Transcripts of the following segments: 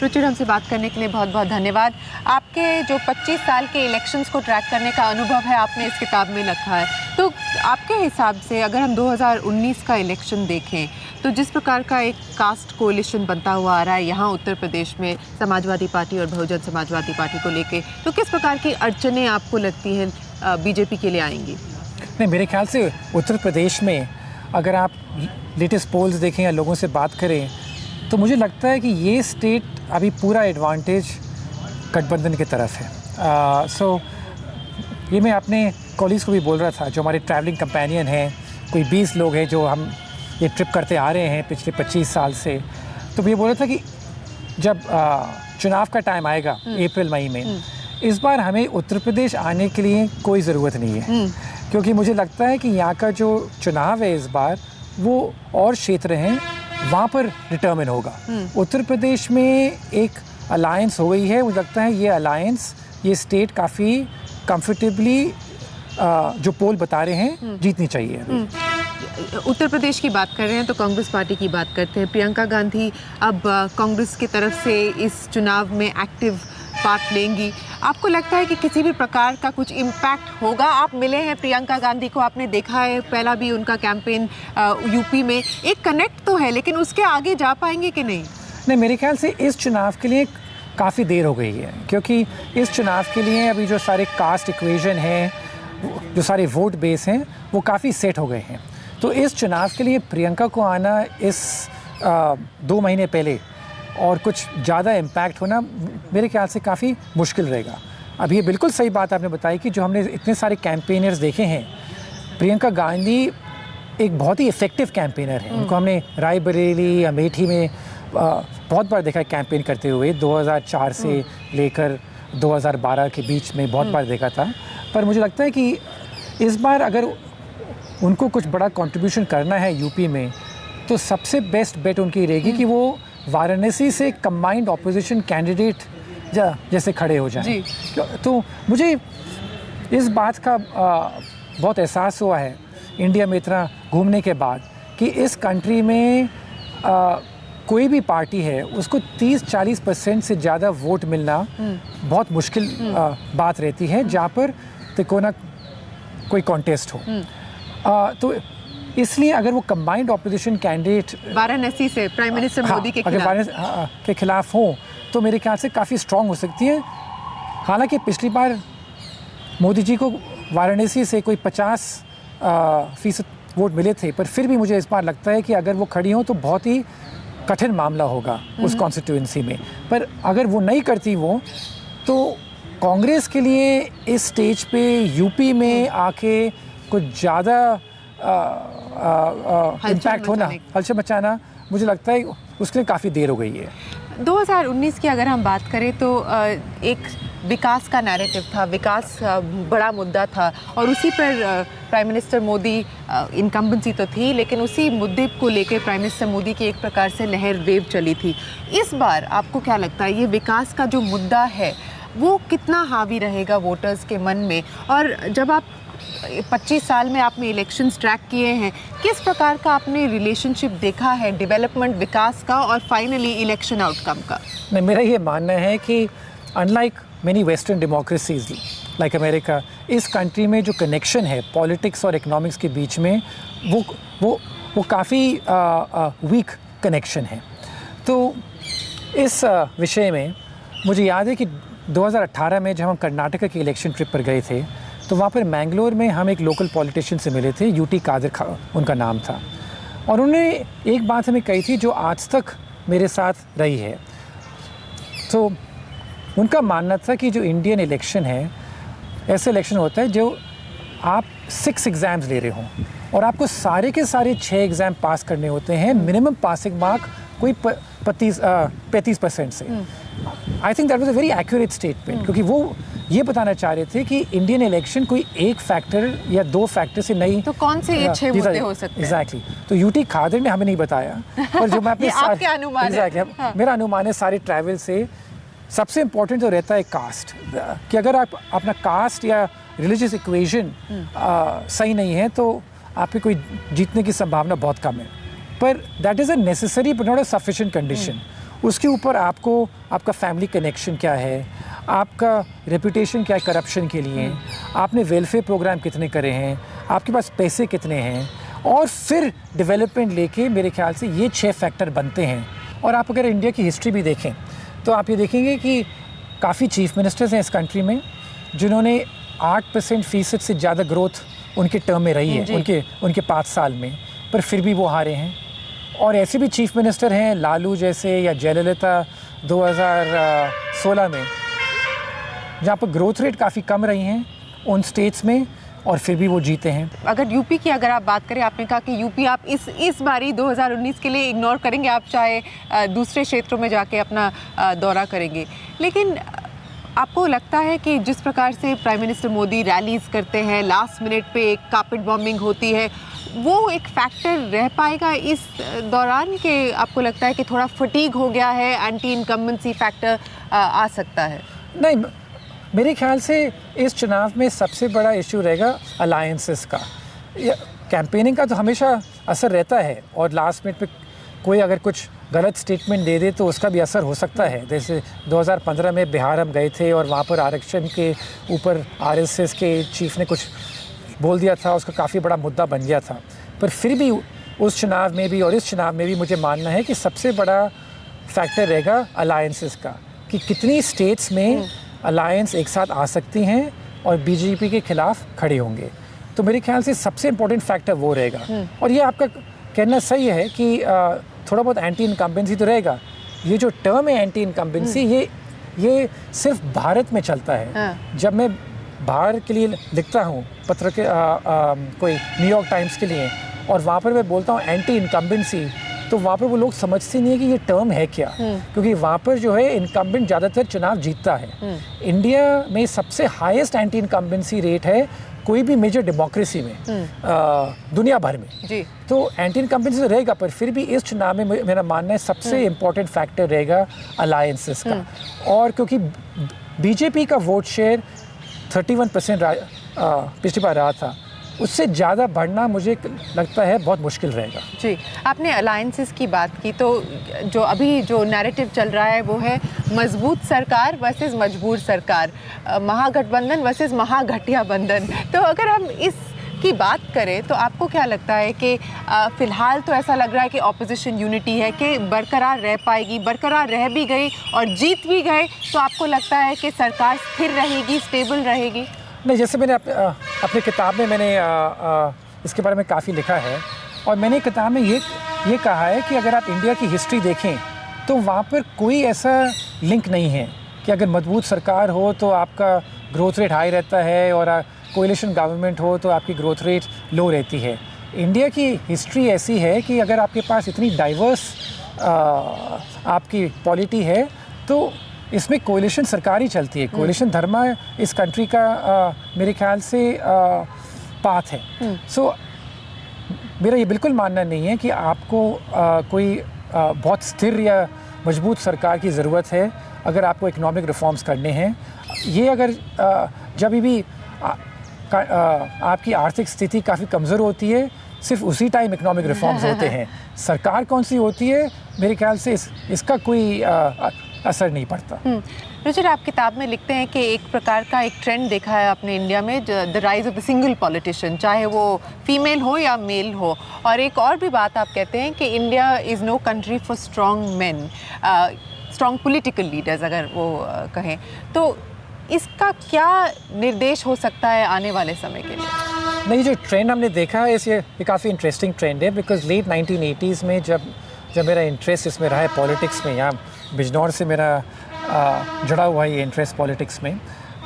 रुचिर, हमसे बात करने के लिए बहुत बहुत धन्यवाद। आपके जो 25 साल के इलेक्शंस को ट्रैक करने का अनुभव है, आपने इस किताब में लिखा है, तो आपके हिसाब से अगर हम 2019 का इलेक्शन देखें तो जिस प्रकार का एक कास्ट कोलिशन बनता हुआ आ रहा है यहाँ उत्तर प्रदेश में समाजवादी पार्टी और बहुजन समाजवादी पार्टी को लेके, तो किस प्रकार की अड़चनें आपको लगती हैं बीजेपी के लिए आएंगी? नहीं, मेरे ख्याल से उत्तर प्रदेश में अगर आप लेटेस्ट पोल्स देखें या लोगों से बात करें तो मुझे लगता है कि ये स्टेट अभी पूरा एडवांटेज गठबंधन की तरफ है। सो ये मैं अपने कॉलीग्स को भी बोल रहा था, जो हमारे ट्रैवलिंग कंपेनियन हैं, कोई 20 लोग हैं जो हम ये ट्रिप करते आ रहे हैं पिछले 25 साल से, तो ये बोल रहा था कि जब चुनाव का टाइम आएगा अप्रैल मई में, इस बार हमें उत्तर प्रदेश आने के लिए कोई ज़रूरत नहीं है, क्योंकि मुझे लगता है कि यहाँ का जो चुनाव है इस बार वो और क्षेत्र हैं वहाँ पर डिटर्मिन होगा। उत्तर प्रदेश में एक अलायंस हो गई है, मुझे लगता है ये अलायंस ये स्टेट काफ़ी कंफर्टेबली जो पोल बता रहे हैं जीतनी चाहिए। उत्तर प्रदेश की बात कर रहे हैं तो कांग्रेस पार्टी की बात करते हैं। प्रियंका गांधी अब कांग्रेस की तरफ से इस चुनाव में एक्टिव पार्ट लेंगी। आपको लगता है कि किसी भी प्रकार का कुछ इम्पैक्ट होगा? आप मिले हैं प्रियंका गांधी को, आपने देखा है पहला भी उनका कैंपेन यूपी में, एक कनेक्ट तो है, लेकिन उसके आगे जा पाएंगे कि नहीं? नहीं, मेरे ख्याल से इस चुनाव के लिए काफ़ी देर हो गई है, क्योंकि इस चुनाव के लिए अभी जो सारे कास्ट इक्वेशन हैं, जो सारे वोट बेस हैं, वो काफ़ी सेट हो गए हैं। तो इस चुनाव के लिए प्रियंका को आना इस 2 महीने पहले और कुछ ज़्यादा इम्पैक्ट होना मेरे ख्याल से काफ़ी मुश्किल रहेगा। अब ये बिल्कुल सही बात आपने बताई कि जो हमने इतने सारे कैंपेनर्स देखे हैं, प्रियंका गांधी एक बहुत ही इफ़ेक्टिव कैंपेनर है। उनको हमने रायबरेली, अमेठी में बहुत बार देखा है कैंपेन करते हुए। 2004 से लेकर 2012 के बीच में बहुत बार देखा था। पर मुझे लगता है कि इस बार अगर उनको कुछ बड़ा कंट्रीब्यूशन करना है यूपी में, तो सबसे बेस्ट बेट उनकी रहेगी कि वो वाराणसी से कंबाइंड ऑपोजिशन कैंडिडेट जैसे खड़े हो जाएं। तो मुझे इस बात का बहुत एहसास हुआ है इंडिया में इतना घूमने के बाद कि इस कंट्री में कोई भी पार्टी है उसको 30-40% से ज़्यादा वोट मिलना बहुत मुश्किल बात रहती है जहाँ पर तिकोना कोई कॉन्टेस्ट हो। तो इसलिए अगर वो कंबाइंड ऑपोजिशन कैंडिडेट वाराणसी से प्राइम मिनिस्टर मोदी के खिलाफ, अगर वाराणसी के खिलाफ हो तो मेरे ख्याल से काफ़ी स्ट्रॉन्ग हो सकती है। हालांकि पिछली बार मोदी जी को वाराणसी से कोई 50% वोट मिले थे, पर फिर भी मुझे इस बार लगता है कि अगर वो खड़ी हो तो बहुत ही कठिन मामला होगा उस कॉन्स्टिट्यूएंसी में। पर अगर वो नहीं करती वो, तो कांग्रेस के लिए इस स्टेज पे यूपी में आके कुछ ज़्यादा इम्पैक्ट होना, हलचल मचाना, मुझे लगता है उसके लिए काफ़ी देर हो गई है। 2019 की अगर हम बात करें तो एक विकास का नैरेटिव था, विकास बड़ा मुद्दा था और उसी पर प्राइम मिनिस्टर मोदी, इनकम्बेंसी तो थी, लेकिन उसी मुद्दे को लेकर प्राइम मिनिस्टर मोदी की एक प्रकार से लहर वेव चली थी। इस बार आपको क्या लगता है ये विकास का जो मुद्दा है वो कितना हावी रहेगा वोटर्स के मन में? और जब आप 25 साल में आपने इलेक्शंस ट्रैक किए हैं, किस प्रकार का आपने रिलेशनशिप देखा है डेवलपमेंट, विकास का और फाइनली इलेक्शन आउटकम का? नहीं, मेरा ये मानना है कि unlike many western democracies like America, इस कंट्री में जो कनेक्शन है पॉलिटिक्स और इकोनॉमिक्स के बीच में वो काफ़ी वीक कनेक्शन है। तो इस विषय में मुझे याद है कि 2018 में जब हम कर्नाटका की इलेक्शन ट्रिप पर गए थे तो वहाँ पर मैंगलोर में हम एक लोकल पॉलिटिशियन से मिले थे, यूटी कादर उनका नाम था, और उन्होंने एक बात हमें कही थी जो आज तक मेरे साथ रही है। तो उनका मानना था कि जो इंडियन इलेक्शन है, ऐसा इलेक्शन होता है जो आप 6 एग्ज़ाम्स ले रहे हों और आपको सारे के सारे 6 एग्ज़ाम पास करने होते हैं, मिनिमम पासिंग मार्क कोई 35% से। I think that was a very accurate statement, क्योंकि वो ये बताना चाह रहे थे कि इंडियन इलेक्शन कोई एक फैक्टर या 2 फैक्टर से नहीं, तो कौन से ये 6 मुद्दे हो सकते हैं? एग्जैक्टली। तो यूटी खादर ने हमें नहीं बताया, पर जो मैं अपने आपके अनुमान है। हाँ। मेरा अनुमान है सारे ट्रैवल से सबसे इम्पोर्टेंट जो रहता है कास्ट, कि अगर आप अपना कास्ट या रिलीजियस इक्वेशन सही नहीं है तो आपकी कोई जीतने की संभावना बहुत कम है। पर that is a necessary but not a sufficient condition. उसके ऊपर आपको आपका फैमिली कनेक्शन क्या है, आपका रेपुटेशन क्या है करप्शन के लिए, आपने वेलफेयर प्रोग्राम कितने करे हैं, आपके पास पैसे कितने हैं, और फिर डेवलपमेंट लेके मेरे ख्याल से ये 6 फैक्टर बनते हैं। और आप अगर इंडिया की हिस्ट्री भी देखें तो आप ये देखेंगे कि काफ़ी चीफ मिनिस्टर्स हैं इस कंट्री में जिन्होंने 8% से ज़्यादा ग्रोथ उनके टर्म में रही है उनके 5 साल में, पर फिर भी वो हारे हैं। और ऐसे भी चीफ मिनिस्टर हैं लालू जैसे या जयललिता 2016 में, जहाँ पर ग्रोथ रेट काफ़ी कम रही हैं उन स्टेट्स में, और फिर भी वो जीते हैं। अगर यूपी की अगर आप बात करें, आपने कहा कि यूपी आप इस बारी 2019 के लिए इग्नोर करेंगे, आप चाहे दूसरे क्षेत्रों में जाके अपना दौरा करेंगे, लेकिन आपको लगता है कि जिस प्रकार से प्राइम मिनिस्टर मोदी रैलीज़ करते हैं, लास्ट मिनट पे एक कारपेट बॉम्बिंग होती है, वो एक फैक्टर रह पाएगा इस दौरान कि आपको लगता है कि थोड़ा फटीग हो गया है, एंटी इनकम्बेंसी फैक्टर आ सकता है? नहीं, मेरे ख्याल से इस चुनाव में सबसे बड़ा इशू रहेगा अलायंसेस का। कैंपेनिंग का तो हमेशा असर रहता है, और लास्ट मिनट पे कोई अगर कुछ गलत स्टेटमेंट दे दे तो उसका भी असर हो सकता है। जैसे 2015 में बिहार हम गए थे और वहाँ पर आरक्षण के ऊपर आरएसएस के चीफ ने कुछ बोल दिया था, उसका काफ़ी बड़ा मुद्दा बन गया था। पर फिर भी उस चुनाव में भी और इस चुनाव में भी मुझे मानना है कि सबसे बड़ा फैक्टर रहेगा अलायंसेस का, कि कितनी स्टेट्स में अलायंस एक साथ आ सकती हैं और बीजेपी के खिलाफ खड़े होंगे। तो मेरे ख्याल से सबसे इम्पोर्टेंट फैक्टर वो रहेगा। और ये आपका कहना सही है कि थोड़ा बहुत एंटी इनकम्बेंसी तो रहेगा। ये जो टर्म है एंटी इनकम्बेंसी, ये सिर्फ भारत में चलता है। जब मैं बाहर के लिए लिखता हूँ पत्र के कोई न्यूयॉर्क टाइम्स के लिए, और वहाँ पर मैं बोलता हूँ एंटी इनकम्बेंसी, तो वहाँ पर वो लोग समझते नहीं है कि ये टर्म है क्या, क्योंकि वहाँ पर जो है इनकम्बेंट ज़्यादातर चुनाव जीतता है। इंडिया में सबसे हाईएस्ट एंटी इनकम्बेंसी रेट है कोई भी मेजर डेमोक्रेसी में दुनिया भर में जी। तो एंटी इनकम्बेंसी तो रहेगा, पर फिर भी इस चुनाव में मेरा मानना है सबसे इम्पोर्टेंट फैक्टर रहेगा अलायंसेस का। और क्योंकि बीजेपी का वोट शेयर 31% पिछली बार रहा था, उससे ज़्यादा बढ़ना मुझे लगता है बहुत मुश्किल रहेगा। जी, आपने अलायंसेस की बात की, तो जो अभी जो नैरेटिव चल रहा है वो है मजबूत सरकार वर्सेस मजबूर सरकार, महागठबंधन वर्सेस महागठियाबंधन। तो अगर हम इस की बात करें तो आपको क्या लगता है कि फ़िलहाल तो ऐसा लग रहा है कि ऑपोजिशन यूनिटी है कि बरकरार रह पाएगी, बरकरार रह भी गई और जीत भी गए, तो आपको लगता है कि सरकार स्थिर रहेगी, स्टेबल रहेगी? नहीं, जैसे मैंने अपनी किताब में मैंने इसके बारे में काफ़ी लिखा है, और मैंने किताब में ये कहा है कि अगर आप इंडिया की हिस्ट्री देखें तो वहाँ पर कोई ऐसा लिंक नहीं है कि अगर मजबूत सरकार हो तो आपका ग्रोथ रेट हाई रहता है और कोएलिशन गवर्नमेंट हो तो आपकी ग्रोथ रेट लो रहती है। इंडिया की हिस्ट्री ऐसी है कि अगर आपके पास इतनी डाइवर्स आपकी पॉलिटी है तो इसमें कोएलिशन सरकार ही चलती है। कोएलिशन धर्मा इस कंट्री का मेरे ख्याल से पाथ है। सो मेरा ये बिल्कुल मानना नहीं है कि आपको कोई बहुत स्थिर या मजबूत सरकार की ज़रूरत है अगर आपको इकोनॉमिक रिफॉर्म्स करने हैं। ये अगर जब भी आपकी आर्थिक स्थिति काफ़ी कमज़ोर होती है, सिर्फ उसी टाइम इकोनॉमिक रिफॉर्म्स होते हैं। सरकार कौन सी होती है, मेरे ख्याल से इसका कोई असर नहीं पड़ता। रुचिर, आप किताब में लिखते हैं कि एक प्रकार का एक ट्रेंड देखा है अपने इंडिया में, the rise of the single politician, चाहे वो फीमेल हो या मेल हो। और एक और भी बात आप कहते हैं कि India is no country for strong man, strong political leaders अगर वो कहें, तो इसका क्या निर्देश हो सकता है आने वाले समय के लिए? नहीं, जो ट्रेंड हमने देखा है ये काफ़ी इंटरेस्टिंग ट्रेंड है, बिकॉज लेट 1980s में जब मेरा इंटरेस्ट इसमें रहा है पॉलिटिक्स में, यहाँ बिजनौर से मेरा जुड़ा हुआ है ये इंटरेस्ट पॉलिटिक्स में,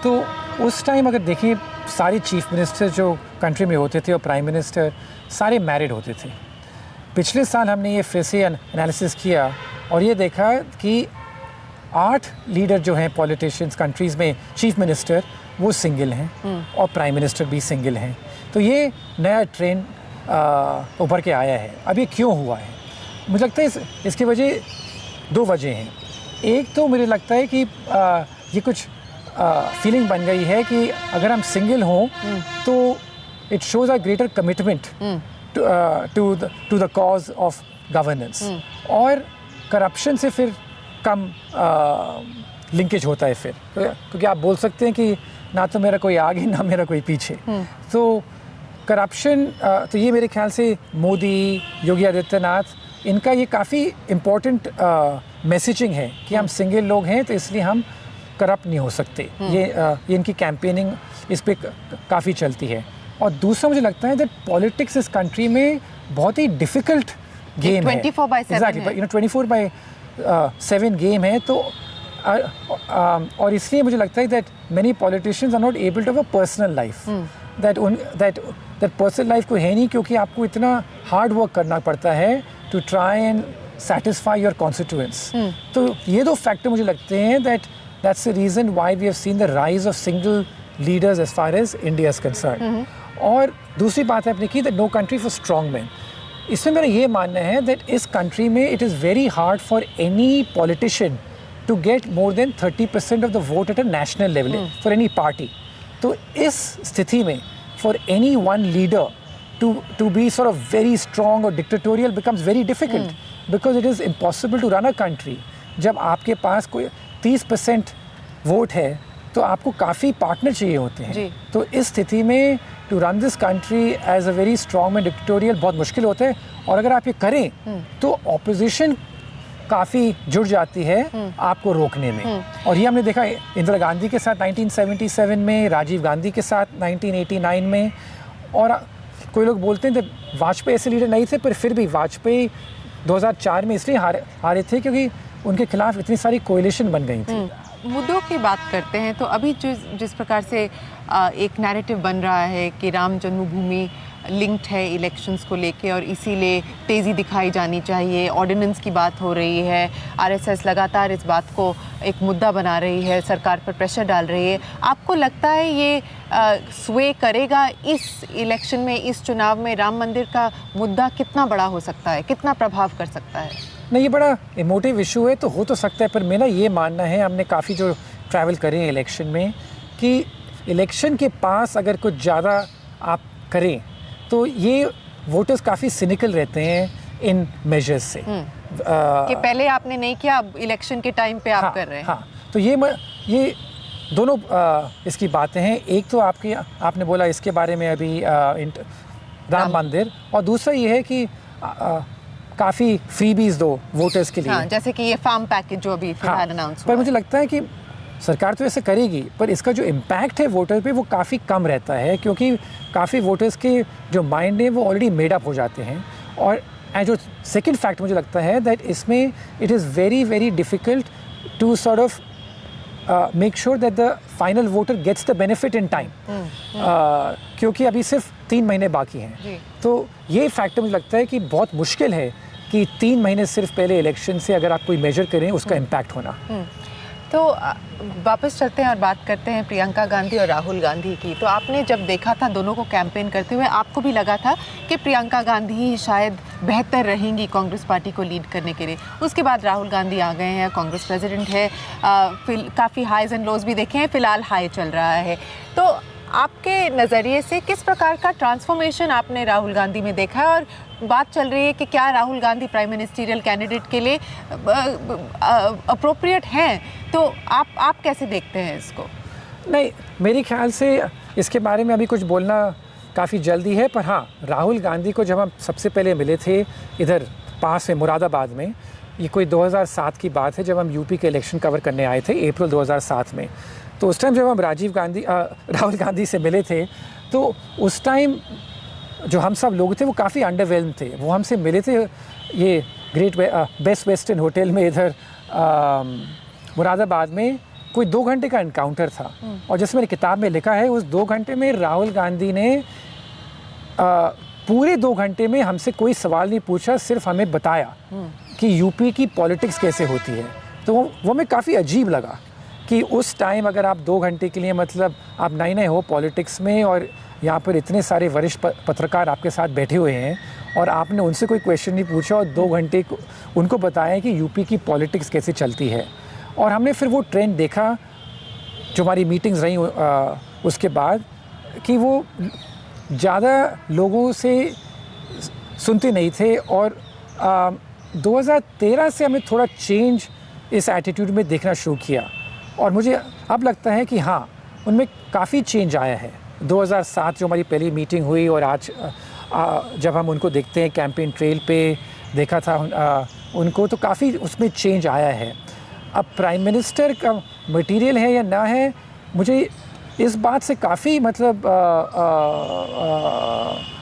तो उस टाइम अगर देखें सारे चीफ मिनिस्टर जो कंट्री में होते थे और प्राइम मिनिस्टर सारे मैरिड होते थे। पिछले साल हमने ये फिर से एनालिसिस किया और ये देखा कि 8 लीडर जो हैं पॉलिटिशियंस कंट्रीज़ में, चीफ मिनिस्टर वो सिंगल हैं और प्राइम मिनिस्टर भी सिंगल हैं। तो ये नया ट्रेंड उभर के आया है। अब ये क्यों हुआ है? मुझे लगता है इसकी वजह 2 वजह हैं। एक तो मुझे लगता है कि ये कुछ फीलिंग बन गई है कि अगर हम सिंगल हों तो it shows a greater commitment to the cause of governance, और करप्शन से फिर कम लिंकेज होता है फिर, क्योंकि आप बोल सकते हैं कि ना तो मेरा कोई आगे ना मेरा कोई पीछे। तो करप्शन, तो ये मेरे ख्याल से मोदी, योगी आदित्यनाथ, इनका ये काफ़ी इम्पोर्टेंट मैसेजिंग है कि हम सिंगल लोग हैं तो इसलिए हम करप्ट नहीं हो सकते। ये इनकी कैंपेनिंग इस पे काफ़ी चलती है। और दूसरा मुझे लगता है दैट पॉलिटिक्स इस कंट्री में बहुत ही डिफ़िकल्ट गेम है। 24/7 एग्जैक्टली, 24/7 गेम है। तो और इसलिए मुझे लगता है that many politicians are not able to have a personal life. That personal life कोई है नहीं, क्योंकि आपको इतना हार्ड वर्क करना पड़ता है to try and satisfy your constituents. तो ये दो फैक्टर मुझे लगते हैं that's the reason why we have seen the rise of single leaders as far as India is concerned. और दूसरी बात है आपने की that no country for strong men. इसमें मेरा ये मानना है that इस country में it is very hard for any politician to get more than 30% of the vote at a national level for any party. तो इस स्थिति में for any one leader to be sort of very strong or dictatorial becomes very difficult. Because it is impossible to run a country. जब आपके पास कोई 30% vote है तो आपको काफ़ी पार्टनर चाहिए होते हैं। तो इस स्थिति में to run this country as a very strong and dictatorial बहुत मुश्किल होता है। और अगर आप ये करें तो ऑपोजिशन काफ़ी जुड़ जाती है आपको रोकने में। और ये हमने देखा इंदिरा गांधी के साथ 1977 में, राजीव गांधी के साथ 1989 में। और कोई लोग बोलते हैं कि वाजपेयी ऐसे लीडर नहीं थे, पर फिर भी वाजपेयी 2004 में इसलिए हारे थे क्योंकि उनके खिलाफ इतनी सारी कोalition बन गई थी। मुद्दों की बात करते हैं तो अभी जिस प्रकार से एक नैरेटिव बन रहा है कि राम जन्मभूमि लिंक्ड है इलेक्शंस को लेके और इसीलिए तेज़ी दिखाई जानी चाहिए, ऑर्डिनेंस की बात हो रही है, आरएसएस लगातार इस बात को एक मुद्दा बना रही है, सरकार पर प्रेशर डाल रही है। आपको लगता है ये स्वे करेगा इस इलेक्शन में, इस चुनाव में? राम मंदिर का मुद्दा कितना बड़ा हो सकता है, कितना प्रभाव कर सकता है? नहीं, ये बड़ा इमोटिव इशू है तो हो तो सकता है, पर मेरा ये मानना है, हमने काफ़ी जो ट्रैवल करे हैं इलेक्शन में, कि इलेक्शन के पास अगर कुछ ज़्यादा आप करें तो ये वोटर्स काफ़ी सिनिकल रहते हैं इन मेजर्स से। कि पहले आपने नहीं किया, अब इलेक्शन के टाइम पे आप कर रहे हैं। हाँ, तो ये दोनों इसकी बातें हैं। एक तो आपने बोला इसके बारे में अभी राम मंदिर, और दूसरा ये है कि काफ़ी फ्रीबीज दो वोटर्स के लिए। हाँ, जैसे कि ये फार्म पैकेज जो अभी फिलहाल अनाउंस हुआ। पर मुझे लगता है कि सरकार तो ऐसे करेगी, पर इसका जो इम्पैक्ट है वोटर पे वो काफ़ी कम रहता है, क्योंकि काफ़ी वोटर्स के जो माइंड है वो ऑलरेडी मेड अप हो जाते हैं। और जो सेकंड फैक्ट मुझे लगता है दैट इसमें it is very very difficult to sort of make sure that the final voter gets the benefit in time, क्योंकि अभी सिर्फ 3 महीने बाकी हैं। तो ये फैक्टर मुझे लगता है कि बहुत मुश्किल है कि 3 महीने सिर्फ पहले इलेक्शन से अगर आप कोई मेजर करें उसका इम्पैक्ट होना। तो वापस चलते हैं और बात करते हैं प्रियंका गांधी और राहुल गांधी की। तो आपने जब देखा था दोनों को कैंपेन करते हुए, आपको भी लगा था कि प्रियंका गांधी ही शायद बेहतर रहेंगी कांग्रेस पार्टी को लीड करने के लिए। उसके बाद राहुल गांधी आ गए हैं, कांग्रेस प्रेसिडेंट है, काफ़ी हाईज एंड लोज भी देखे हैं, फ़िलहाल हाई चल रहा है। तो आपके नज़रिए से किस प्रकार का ट्रांसफॉर्मेशन आपने राहुल गांधी में देखा है? और बात चल रही है कि क्या Rahul Gandhi prime ministerial candidate के लिए अप्रोप्रिएट हैं? तो आप कैसे देखते हैं इसको? नहीं, मेरे ख्याल से इसके बारे में अभी कुछ बोलना काफ़ी जल्दी है। पर हाँ, राहुल गांधी को जब हम सबसे पहले मिले थे इधर पास में मुरादाबाद में, ये कोई 2007 की बात है, जब हम यूपी के इलेक्शन कवर करने आए थे अप्रैल 2007 में। तो उस टाइम जब हम राहुल गांधी से मिले थे तो उस टाइम जो हम सब लोग थे वो काफ़ी अंडरवेल्म थे। वो हमसे मिले थे ये बेस्ट वेस्टर्न होटल में इधर मुरादाबाद में। कोई 2 घंटे का इनकाउंटर था, और जैसे मेरी किताब में लिखा है, उस 2 घंटे में राहुल गांधी ने पूरे 2 घंटे में हमसे कोई सवाल नहीं पूछा, सिर्फ हमें बताया कि यूपी की पॉलिटिक्स कैसे होती है। तो वो हमें काफ़ी अजीब लगा कि उस टाइम अगर आप 2 घंटे के लिए, मतलब आप नए हो पॉलिटिक्स में और यहाँ पर इतने सारे वरिष्ठ पत्रकार आपके साथ बैठे हुए हैं और आपने उनसे कोई क्वेश्चन नहीं पूछा और 2 घंटे उनको बताया कि यूपी की पॉलिटिक्स कैसे चलती है। और हमने फिर वो ट्रेंड देखा जो हमारी मीटिंग्स रही उसके बाद, कि वो ज़्यादा लोगों से सुनते नहीं थे। और 2013 से हमें थोड़ा चेंज इस एटीट्यूड में देखना शुरू किया। और मुझे अब लगता है कि हाँ, उनमें काफ़ी चेंज आया है। 2007 जो हमारी पहली मीटिंग हुई और आज जब हम उनको देखते हैं कैंपेन ट्रेल पे देखा था उनको, तो काफ़ी उसमें चेंज आया है। अब प्राइम मिनिस्टर का मटेरियल है या ना है, मुझे इस बात से काफ़ी मतलब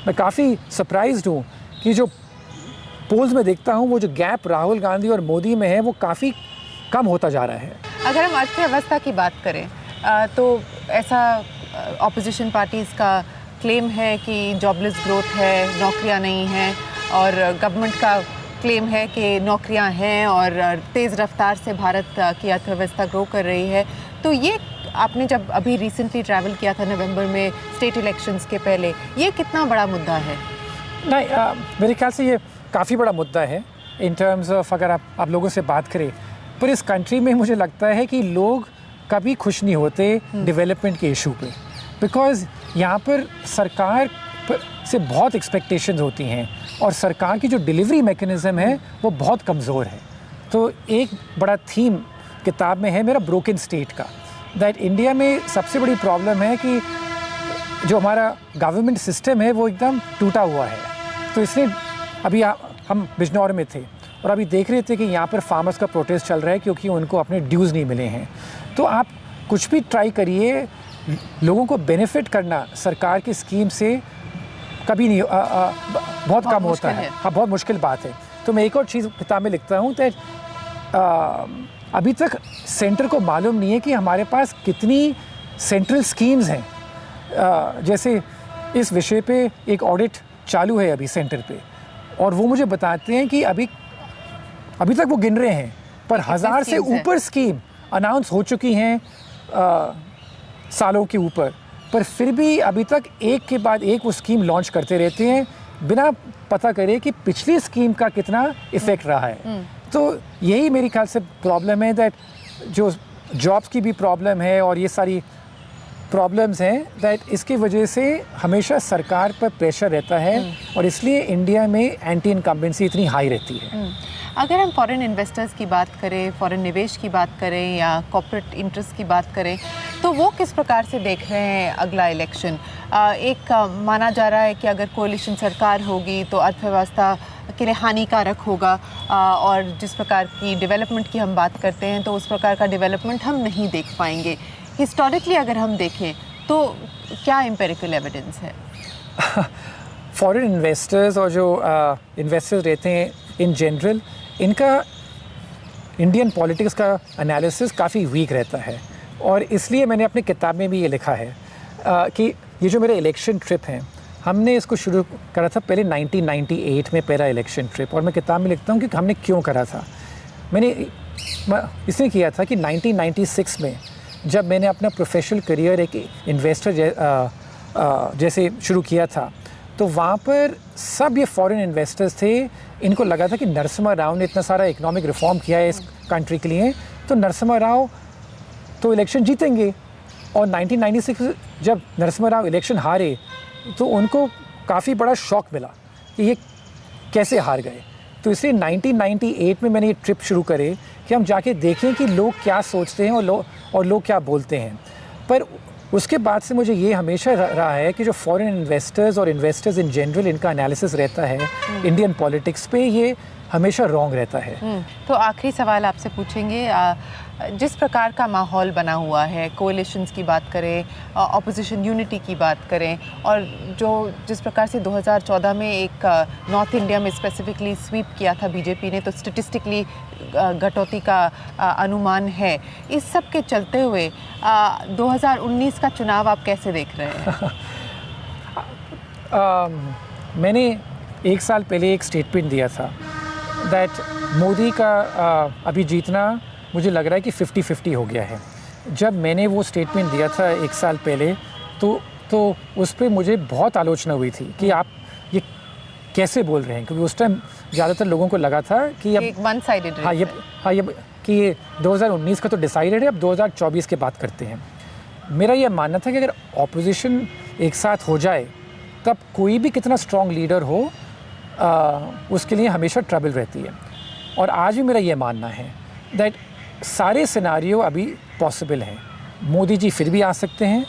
मैं काफ़ी सरप्राइज्ड हूँ कि जो पोल्स में देखता हूँ वो जो गैप राहुल गांधी और मोदी में है वो काफ़ी कम होता जा रहा है। अगर हम अर्थव्यवस्था की बात करें तो ऐसा ऑपोजिशन पार्टीज़ का क्लेम है कि जॉबलेस ग्रोथ है, नौकरियां नहीं हैं, और गवर्नमेंट का क्लेम है कि नौकरियां हैं और तेज़ रफ्तार से भारत की अर्थव्यवस्था ग्रो कर रही है। तो ये आपने जब अभी रिसेंटली ट्रैवल किया था नवंबर में स्टेट इलेक्शंस के पहले, ये कितना बड़ा मुद्दा है? नहीं, मेरे ख्याल से ये काफ़ी बड़ा मुद्दा है इन टर्म्स ऑफ अगर आप लोगों से बात करें। पर इस कंट्री में मुझे लगता है कि लोग कभी खुश नहीं होते डेवलपमेंट के इशू पे, बिकॉज़ यहाँ पर सरकार से बहुत एक्सपेक्टेशंस होती हैं और सरकार की जो डिलीवरी मैकेनिज़्म है वो बहुत कमज़ोर है। तो एक बड़ा थीम किताब में है मेरा ब्रोकन स्टेट का, दैट इंडिया में सबसे बड़ी प्रॉब्लम है कि जो हमारा गवर्नमेंट सिस्टम है वो एकदम टूटा हुआ है। तो इसलिए अभी हम बिजनौर में थे और अभी देख रहे थे कि यहाँ पर फार्मर्स का प्रोटेस्ट चल रहा है क्योंकि उनको अपने ड्यूज़ नहीं मिले हैं। तो आप कुछ भी ट्राई करिए, लोगों को बेनिफिट करना सरकार की स्कीम से कभी नहीं बहुत कम होता है। हाँ, बहुत मुश्किल बात है। तो मैं एक और चीज़ किताब में लिखता हूँ कि अभी तक सेंटर को मालूम नहीं है कि हमारे पास कितनी सेंट्रल स्कीम्स हैं। जैसे इस विषय पे एक ऑडिट चालू है अभी सेंटर पे, और वो मुझे बताते हैं कि अभी तक वो गिन रहे हैं पर 1000 से ऊपर स्कीम अनाउंस हो चुकी हैं सालों के ऊपर, पर फिर भी अभी तक एक के बाद एक वो स्कीम लॉन्च करते रहते हैं बिना पता करे कि पिछली स्कीम का कितना इफ़ेक्ट रहा है। तो यही मेरे ख्याल से प्रॉब्लम है, दैट जो जॉब्स की भी प्रॉब्लम है और ये सारी प्रॉब्लम्स हैं, दैट इसकी वजह से हमेशा सरकार पर प्रेशर रहता है और इसलिए इंडिया में एंटी इनकम्बेंसी इतनी हाई रहती है। अगर हम फॉरेन इन्वेस्टर्स की बात करें, फॉरेन निवेश की बात करें या कॉर्पोरेट इंटरेस्ट की बात करें, तो वो किस प्रकार से देख रहे हैं अगला इलेक्शन? एक माना जा रहा है कि अगर कोalition सरकार होगी तो अर्थव्यवस्था के लिए हानिकारक होगा, और जिस प्रकार की डेवलपमेंट की हम बात करते हैं तो उस प्रकार का डेवलपमेंट हम नहीं देख पाएंगे। हिस्टोरिकली अगर हम देखें तो क्या एम्पेरिकल एविडेंस है? फॉरेन इन्वेस्टर्स और जो इन्वेस्टर्स रहते हैं इन जनरल, इनका इंडियन पॉलिटिक्स का एनालिसिस काफ़ी वीक रहता है, और इसलिए मैंने अपनी किताब में भी ये लिखा है कि ये जो मेरे इलेक्शन ट्रिप हैं, हमने इसको शुरू करा था पहले 1998 में पहला इलेक्शन ट्रिप, और मैं किताब में लिखता हूँ कि हमने क्यों करा था। मैंने इसलिए किया था कि 1996 में जब मैंने अपना प्रोफेशनल करियर एक इन्वेस्टर जैसे शुरू किया था, तो वहाँ पर सब ये फॉरेन इन्वेस्टर्स थे। इनको लगा था कि नरसिम्हा राव ने इतना सारा इकोनॉमिक रिफॉर्म किया है इस कंट्री के लिए, तो नरसिम्हा राव तो इलेक्शन जीतेंगे। और 1996 जब नरसिम्हा राव इलेक्शन हारे तो उनको काफ़ी बड़ा शॉक मिला कि ये कैसे हार गए। तो इसलिए 1998 में मैंने ये ट्रिप शुरू करे कि हम जाके देखें कि लोग क्या सोचते हैं और लोग क्या बोलते हैं। पर उसके बाद से मुझे ये हमेशा रहा है कि जो फॉरेन इन्वेस्टर्स और इन्वेस्टर्स इन जनरल इनका एनालिसिस रहता है इंडियन पॉलिटिक्स पे, ये हमेशा रॉन्ग रहता है। तो आखिरी सवाल आपसे पूछेंगे, जिस प्रकार का माहौल बना हुआ है, कोalitions की बात करें, ऑपोजिशन यूनिटी की बात करें, और जिस प्रकार से 2014 में एक नॉर्थ इंडिया में स्पेसिफिकली स्वीप किया था बीजेपी ने, तो स्टेटिस्टिकली कटौती का अनुमान है। इस सब के चलते हुए 2019 का चुनाव आप कैसे देख रहे हैं? मैंने एक साल पहले एक स्टेटमेंट दिया था दैट मोदी का अभी जीतना मुझे लग रहा है कि 50-50 हो गया है। जब मैंने वो स्टेटमेंट दिया था एक साल पहले तो उस पर मुझे बहुत आलोचना हुई थी कि आप ये कैसे बोल रहे हैं, क्योंकि उस टाइम ज़्यादातर लोगों को लगा था कि अब वन साइडेड, ये कि ये 2019 का तो डिसाइडेड है, अब 2024 की बात करते हैं। मेरा ये मानना था कि अगर ऑपोजिशन एक साथ हो जाए तब कोई भी कितना स्ट्रॉन्ग लीडर हो उसके लिए हमेशा ट्रबल रहती है। और आज भी मेरा ये मानना है दैट सारे सिनारियो अभी पॉसिबल हैं। मोदी जी फिर भी आ सकते हैं,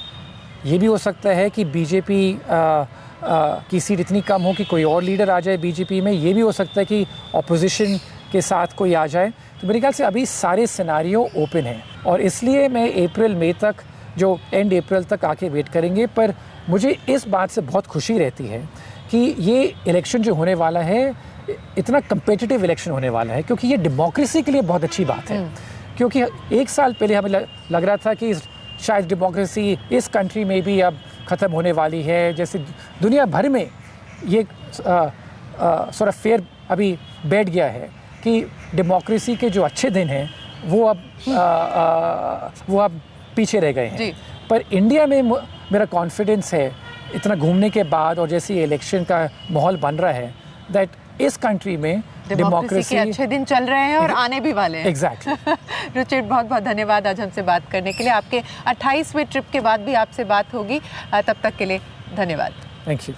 ये भी हो सकता है कि बीजेपी की सीट इतनी कम हो कि कोई और लीडर आ जाए बीजेपी में, ये भी हो सकता है कि ऑपोजिशन के साथ कोई आ जाए। तो मेरे ख्याल से अभी सारे सिनारियो ओपन हैं और इसलिए मैं अप्रैल मई तक, जो एंड अप्रैल तक आके वेट करेंगे। पर मुझे इस बात से बहुत खुशी रहती है कि ये इलेक्शन जो होने वाला है इतना कम्पिटिटिव इलेक्शन होने वाला है, क्योंकि ये डेमोक्रेसी के लिए बहुत अच्छी बात है। क्योंकि एक साल पहले हमें लग रहा था कि शायद डेमोक्रेसी इस कंट्री में भी अब ख़त्म होने वाली है, जैसे दुनिया भर में ये सॉर्ट ऑफ फेयर अभी बैठ गया है कि डेमोक्रेसी के जो अच्छे दिन हैं वो अब पीछे रह गए हैं। पर इंडिया में मेरा कॉन्फिडेंस है इतना घूमने के बाद और जैसे इलेक्शन का माहौल बन रहा है, दैट इस कंट्री में डेमोक्रेसी के अच्छे दिन चल रहे हैं और आने भी वाले हैं। एग्जैक्टली। रुचिर, बहुत बहुत धन्यवाद आज हमसे बात करने के लिए। आपके 28वें ट्रिप के बाद भी आपसे बात होगी, तब तक के लिए धन्यवाद। Thank you.